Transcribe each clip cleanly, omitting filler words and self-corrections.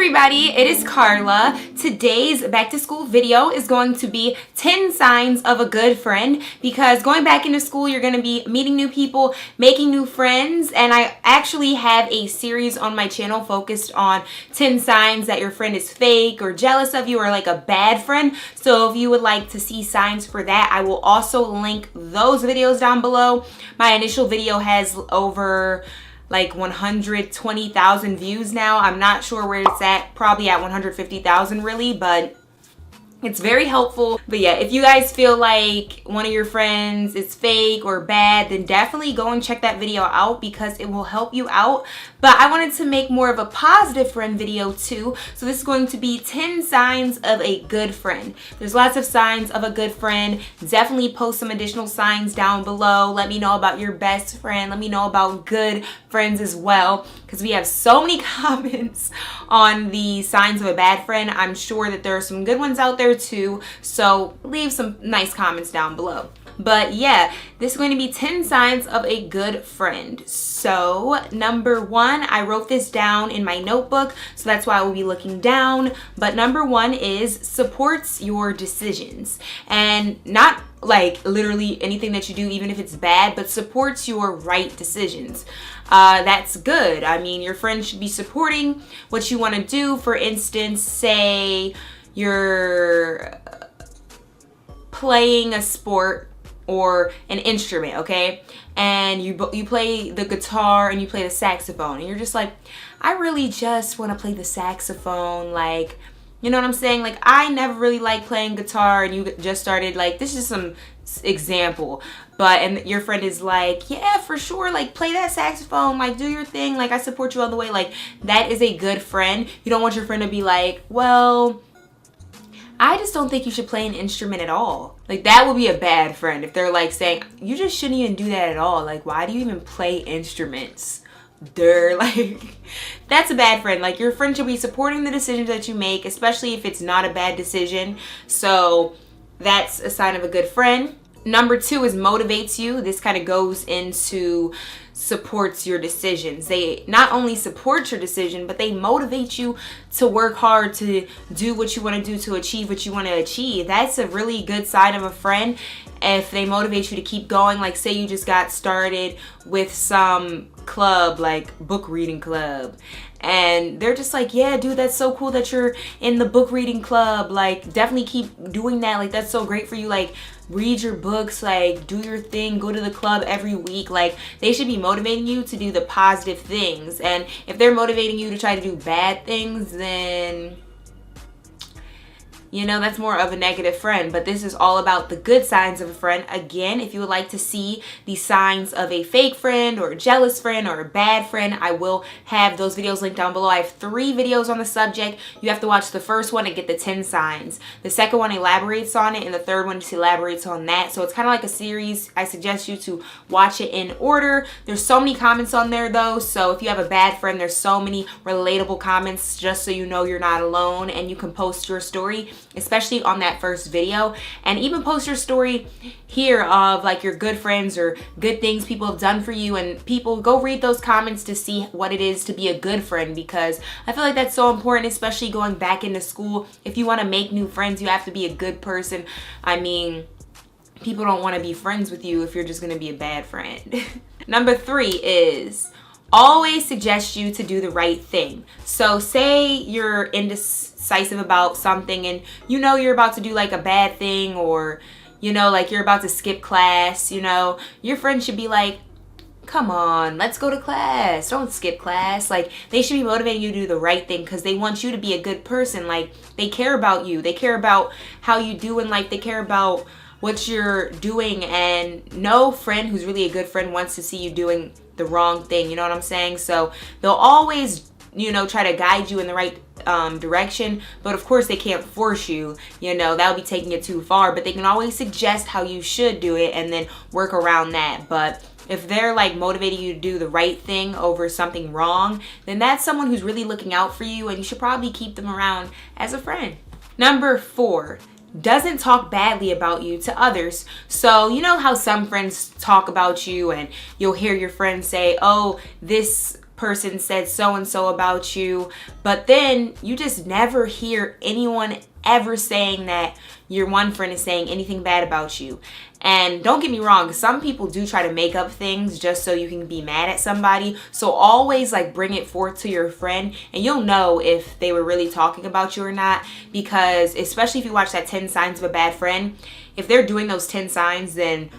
everybody, it is Carla. Today's back to school video is going to be 10 signs of a good friend, because going back into school you're going to be meeting new people, making new friends, and I actually have a series on my channel focused on 10 signs that your friend is fake or jealous of you or like a bad friend. So if you would like to see signs for that, I will also link those videos down below. My initial video has over like 120,000 views now. I'm not sure where it's at, probably at 150,000 really, but it's very helpful. But yeah, if you guys feel like one of your friends is fake or bad, then definitely go and check that video out because it will help you out. But I wanted to make more of a positive friend video too. So this is going to be 10 signs of a good friend. There's lots of signs of a good friend. Definitely post some additional signs down below. Let me know about your best friend. Let me know about good friends as well, because we have so many comments on the signs of a bad friend. I'm sure that there are some good ones out there too, so leave some nice comments down below. But yeah, this is going to be 10 signs of a good friend. So number one, I wrote this down in my notebook, so that's why I will be looking down. But number one is supports your decisions, and not like literally anything that you do, even if it's bad, but supports your right decisions. That's good. I mean, your friend should be supporting what you want to do. For instance, say you're playing a sport or an instrument, okay, and you play the guitar and you play the saxophone, and you're just like, I really just want to play the saxophone, like, you know what I'm saying? Like, I never really liked playing guitar, and you just started, like, this is some example, but, and your friend is like, yeah, for sure, like, play that saxophone, like, do your thing, like, I support you all the way. Like, that is a good friend. You don't want your friend to be like, well, I just don't think you should play an instrument at all. Like, that would be a bad friend if they're like saying, you just shouldn't even do that at all. Like, why do you even play instruments? Like, that's a bad friend. Like, your friend should be supporting the decisions that you make, especially if it's not a bad decision. So that's a sign of a good friend. Number two is motivates you. This kind of goes into supports your decisions. They not only support your decision, but they motivate you to work hard to do what you want to do, to achieve what you want to achieve. That's a really good sign of a friend. If they motivate you to keep going, like say you just got started with some club, like book reading club, and they're just like, yeah, dude, that's so cool that you're in the book reading club. Like, definitely keep doing that. Like, that's so great for you. Like, read your books, like, do your thing, go to the club every week. Like, they should be motivating you to do the positive things. And if they're motivating you to try to do bad things, then, you know, that's more of a negative friend. But this is all about the good signs of a friend. Again, if you would like to see the signs of a fake friend or a jealous friend or a bad friend, I will have those videos linked down below. I have 3 videos on the subject. You have to watch the first one and get the 10 signs. The second one elaborates on it, and the third one just elaborates on that. So it's kind of like a series. I suggest you to watch it in order. There's so many comments on there though, so if you have a bad friend, there's so many relatable comments, just so you know you're not alone, and you can post your story, especially on that first video, and even post your story here of like your good friends or good things people have done for you, and people go read those comments to see what it is to be a good friend, because I feel like that's so important, especially going back into school. If you want to make new friends, you have to be a good person. I mean, people don't want to be friends with you if you're just going to be a bad friend. Number 3 is always suggest you to do the right thing. So say you're indecisive about something, and you know you're about to do like a bad thing, or you know, like you're about to skip class, you know, your friend should be like, come on, let's go to class, don't skip class. Like, they should be motivating you to do the right thing, because they want you to be a good person. Like, they care about you, they care about how you do in life, they care about what you're doing, and no friend who's really a good friend wants to see you doing the wrong thing, you know what I'm saying? So they'll always, you know, try to guide you in the right direction, but of course they can't force you, you know, that would be taking it too far, but they can always suggest how you should do it and then work around that. But if they're like motivating you to do the right thing over something wrong, then that's someone who's really looking out for you, and you should probably keep them around as a friend. Number 4, doesn't talk badly about you to others. So you know how some friends talk about you, and you'll hear your friends say, oh, this person said so and so about you, but then you just never hear anyone ever saying that your one friend is saying anything bad about you. And don't get me wrong, some people do try to make up things just so you can be mad at somebody. So always like bring it forth to your friend, and you'll know if they were really talking about you or not. Because especially if you watch that 10 signs of a bad friend, if they're doing those 10 signs, then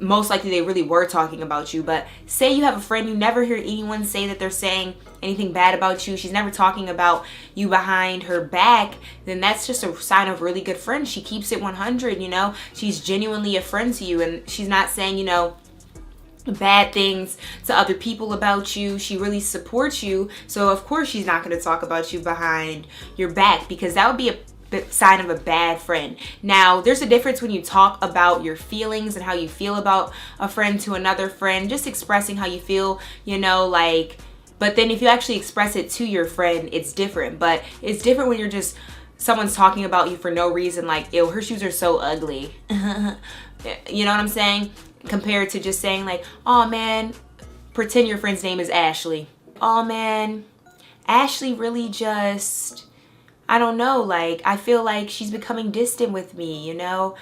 most likely they really were talking about you. But say you have a friend, you never hear anyone say that they're saying anything bad about you, she's never talking about you behind her back, then that's just a sign of a really good friend. She keeps it 100, you know, she's genuinely a friend to you, and she's not saying, you know, bad things to other people about you. She really supports you, so of course she's not going to talk about you behind your back, because that would be a sign of a bad friend. Now, there's a difference when you talk about your feelings and how you feel about a friend to another friend, just expressing how you feel, you know, like, but then if you actually express it to your friend, it's different. But it's different when you're just, someone's talking about you for no reason, like, ew, her shoes are so ugly. You know what I'm saying? Compared to just saying like, oh man, pretend your friend's name is Ashley. Oh man, Ashley really just, I don't know, like, I feel like she's becoming distant with me, you know?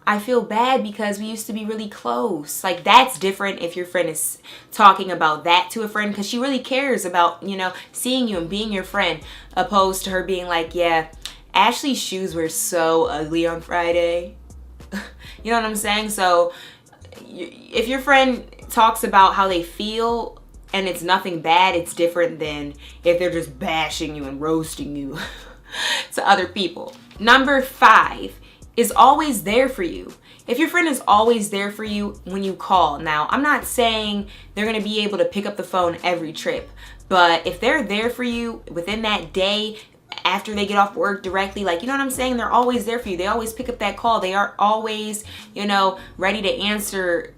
I feel bad because we used to be really close. Like, that's different if your friend is talking about that to a friend, because she really cares about, you know, seeing you and being your friend, opposed to her being like, yeah, Ashley's shoes were so ugly on Friday. You know what I'm saying? So if your friend talks about how they feel and it's nothing bad, it's different than if they're just bashing you and roasting you to other people. Number 5 is always there for you. If your friend is always there for you when you call, now I'm not saying they're gonna be able to pick up the phone every trip, but if they're there for you within that day, after they get off work directly, like, you know what I'm saying, they're always there for you. They always pick up that call. They are always, you know, ready to answer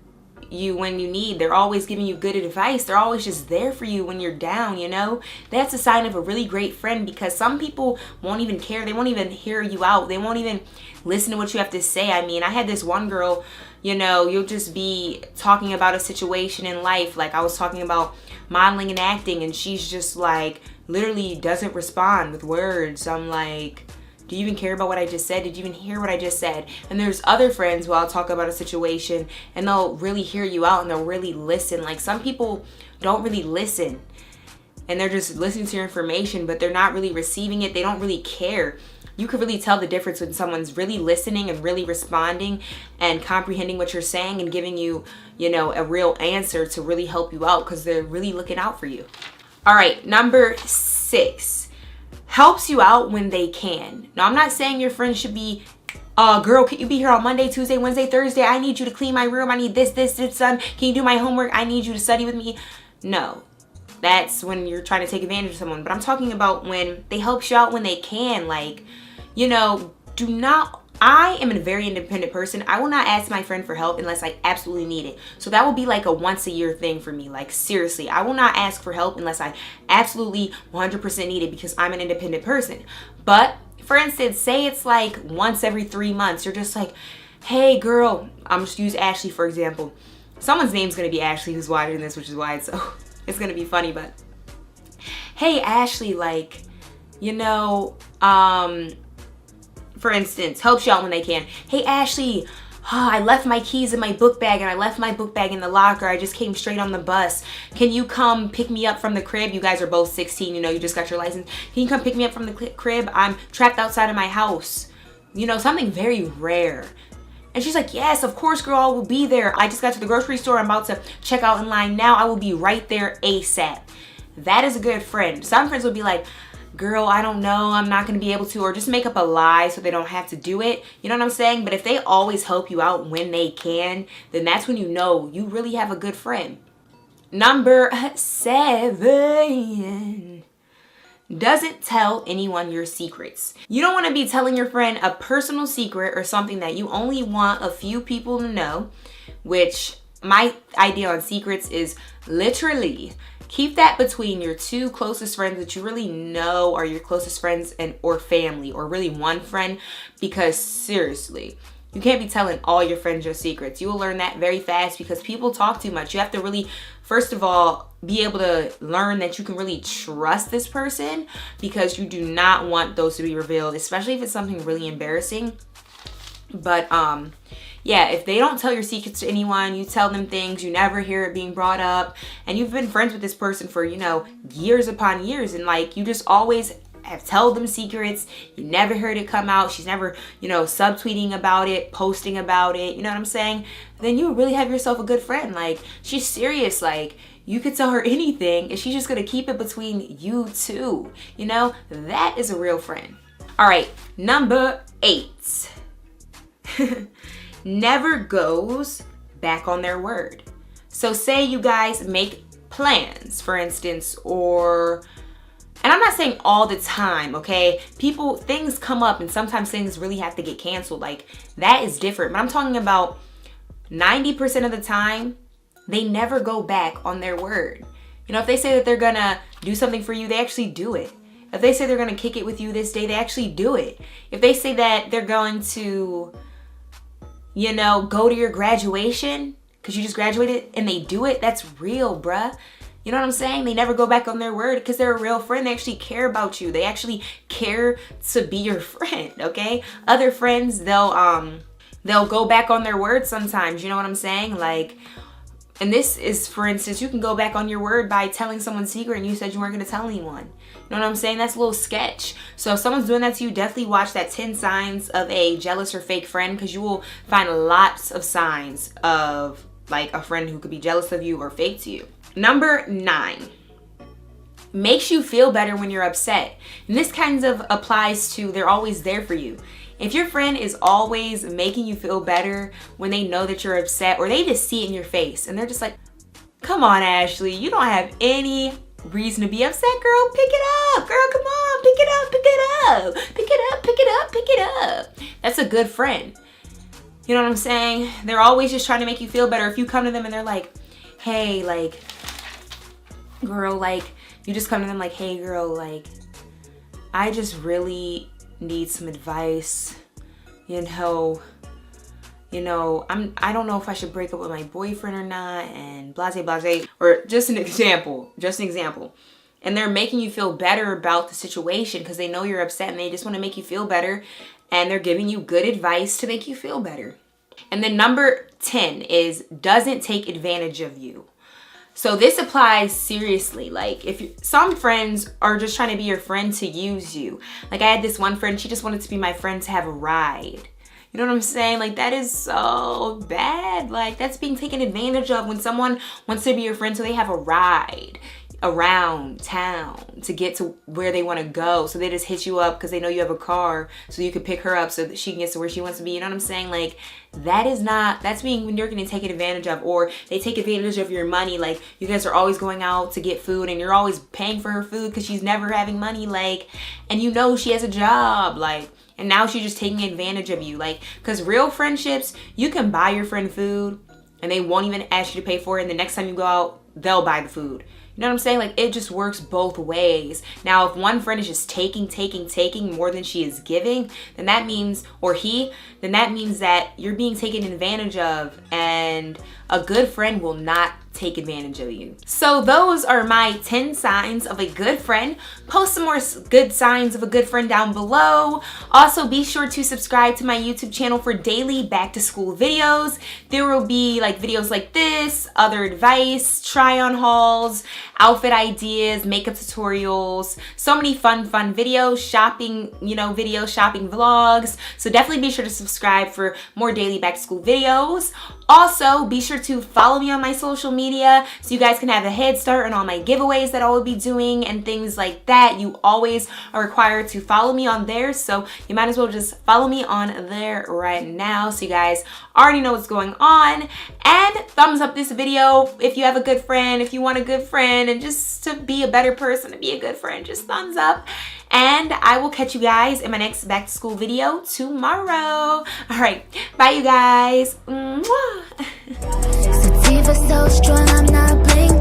you when you need. They're always giving you good advice. They're always just there for you when you're down, you know? That's a sign of a really great friend, because some people won't even care. They won't even hear you out. They won't even listen to what you have to say. I mean, I had this one girl, you know, you'll just be talking about a situation in life. Like, I was talking about modeling and acting, and she's just like, literally doesn't respond with words. I'm like, do you even care about what I just said? Did you even hear what I just said? And there's other friends who I'll talk about a situation and they'll really hear you out and they'll really listen. Like, some people don't really listen and they're just listening to your information, but they're not really receiving it. They don't really care. You could really tell the difference when someone's really listening and really responding and comprehending what you're saying and giving you, you know, a real answer to really help you out, because they're really looking out for you. All right, number 6. Helps you out when they can. Now, I'm not saying your friend should be, girl, can you be here on Monday, Tuesday, Wednesday, Thursday? I need you to clean my room. I need this, son. Can you do my homework? I need you to study with me. No, that's when you're trying to take advantage of someone. But I'm talking about when they help you out when they can. Like, you know, I am a very independent person. I will not ask my friend for help unless I absolutely need it. So that will be like a once a year thing for me. Like, seriously, I will not ask for help unless I absolutely 100% need it, because I'm an independent person. But for instance, say it's like once every 3 months, you're just like, hey girl, I'm just use Ashley for example. Someone's name's gonna be Ashley who's watching this, which is why it's gonna be funny, but hey Ashley, like, you know, for instance, helps you out when they can. Hey Ashley, I left my keys in my book bag and I left my book bag in the locker. I just came straight on the bus. Can you come pick me up from the crib? You guys are both 16, you know, you just got your license. Can you come pick me up from the crib? I'm trapped outside of my house. You know, something very rare. And she's like, yes, of course, girl, I will be there. I just got to the grocery store. I'm about to check out in line now. I will be right there ASAP. That is a good friend. Some friends will be like, girl, I don't know, I'm not going to be able to, or just make up a lie so they don't have to do it. You know what I'm saying? But if they always help you out when they can, then that's when you know you really have a good friend. Number 7. Doesn't tell anyone your secrets. You don't want to be telling your friend a personal secret or something that you only want a few people to know, which my idea on secrets is literally keep that between your 2 closest friends that you really know are your closest friends and or family, or really one friend, because seriously, you can't be telling all your friends your secrets. You will learn that very fast because people talk too much. You have to really, first of all, be able to learn that you can really trust this person, because you do not want those to be revealed, especially if it's something really embarrassing. But yeah, if they don't tell your secrets to anyone, you tell them things, you never hear it being brought up, and you've been friends with this person for, you know, years upon years, and like you just always have told them secrets, you never heard it come out, she's never, you know, subtweeting about it, posting about it, you know what I'm saying? Then you really have yourself a good friend. Like, she's serious. Like, you could tell her anything and she's just gonna keep it between you two. You know, that is a real friend. All right, number 8. Never goes back on their word. So say you guys make plans, for instance, or, and I'm not saying all the time, okay? Things come up and sometimes things really have to get canceled. Like, that is different. But I'm talking about 90% of the time, they never go back on their word. You know, if they say that they're gonna do something for you, they actually do it. If they say they're gonna kick it with you this day, they actually do it. If they say that they're going to, you know, go to your graduation because you just graduated, and they do it, that's real, bruh. You know what I'm saying? They never go back on their word because they're a real friend. They actually care about you. They actually care to be your friend, okay? Other friends, they'll go back on their word sometimes, you know what I'm saying? Like, and this is, for instance, you can go back on your word by telling someone's secret and you said you weren't going to tell anyone. You know what I'm saying? That's a little sketch. So if someone's doing that to you, definitely watch that 10 signs of a jealous or fake friend, because you will find lots of signs of like a friend who could be jealous of you or fake to you. Number 9. Makes you feel better when you're upset. And this kind of applies to they're always there for you. If your friend is always making you feel better when they know that you're upset, or they just see it in your face and they're just like, come on, Ashley, you don't have any reason to be upset, girl. Pick it up, girl, come on, pick it up, pick it up, pick it up, pick it up, pick it up. That's a good friend. You know what I'm saying? They're always just trying to make you feel better. If you come to them and they're like, hey, like, girl, like, you just come to them like, hey, girl, like, I just really need some advice, you know, I don't know if I should break up with my boyfriend or not, and blase, or just an example. And they're making you feel better about the situation because they know you're upset and they just want to make you feel better, and they're giving you good advice to make you feel better. And then number 10 is doesn't take advantage of you. So this applies seriously. Like, some friends are just trying to be your friend to use you. Like, I had this one friend, she just wanted to be my friend to have a ride. You know what I'm saying? Like, that is so bad. Like, that's being taken advantage of when someone wants to be your friend so they have a ride around town to get to where they want to go. So they just hit you up because they know you have a car so you can pick her up so that she can get to where she wants to be. You know what I'm saying? Like, that's being, when you're getting taken advantage of, or they take advantage of your money. Like, you guys are always going out to get food and you're always paying for her food because she's never having money. Like, and you know she has a job. Like, and now she's just taking advantage of you. Like, because real friendships, you can buy your friend food and they won't even ask you to pay for it. And the next time you go out, they'll buy the food. You know what I'm saying? Like, it just works both ways. Now, if one friend is just taking more than she is giving, then that means, then that means that you're being taken advantage of, and a good friend will not take advantage of you. So those are my 10 signs of a good friend. Post some more good signs of a good friend down below. Also, be sure to subscribe to my YouTube channel for daily back to school videos. There will be like videos like this, other advice, try on hauls, outfit ideas, makeup tutorials, so many fun videos, shopping, shopping vlogs. So definitely be sure to subscribe for more daily back to school videos. Also, be sure to follow me on my social media so you guys can have a head start on all my giveaways that I will be doing and things like that. You always are required to follow me on there, so you might as well just follow me on there right now so you guys already know what's going on. And thumbs up this video if you have a good friend, if you want a good friend, and just to be a better person, to be a good friend, just thumbs up. And I will catch you guys in my next back to school video tomorrow. All right, bye you guys. Mwah. So strong, I'm not playing